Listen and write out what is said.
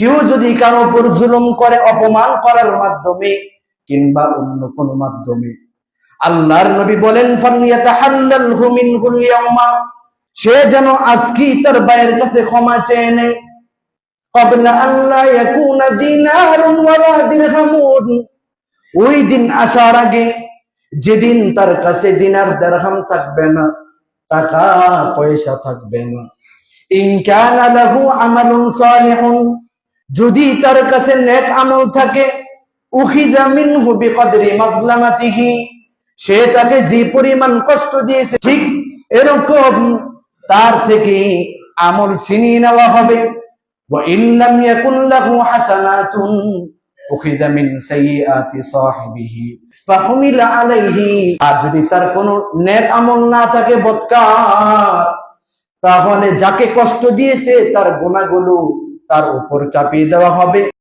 কেউ যদি কারো উপর জুলুম করে অপমান করার মাধ্যমে কিংবা অন্য কোন মাধ্যমে, আল্লাহর নবী বলেন ফালিয়াতাহাল্লালহু মিনহুল ইয়াওমা, সে যেন আজকেই তার ভাইয়ের কাছে ক্ষমা চেয়ে নেয়। ক্বাবলা আল্লা ইয়াকুনা দিনারুন ওয়ালা দিরহামুন, ওই দিন আসার আগে, যেদিন তার কাছে দিনার দিরহাম থাকবে না, টাকা পয়সা থাকবে না। ইন কানা লাহু আমালুন সালিহুন, যদি তার কাছে নেক আমল থাকে, উখিযা মিনহু বিকদরি মাজলামাতিহি, সে তাকে যে পরিমাণ কষ্ট দিয়েছে ঠিক এরকম তার থেকে আমল ছিনিয়ে নেওয়া হবে। ওয়া ইন লাম ইয়াকুন লাহু হাসানাতুন উখিযা মিন সাইয়্যাতি সাহিবিহি ফাহুমিলা আলাইহি, আর যদি তার কোনো নেক আমল না থাকে, বদকার, তাহলে যাকে কষ্ট দিয়েছে তার গুনাহগুলো তার উপর চাপিয়ে দেওয়া হবে।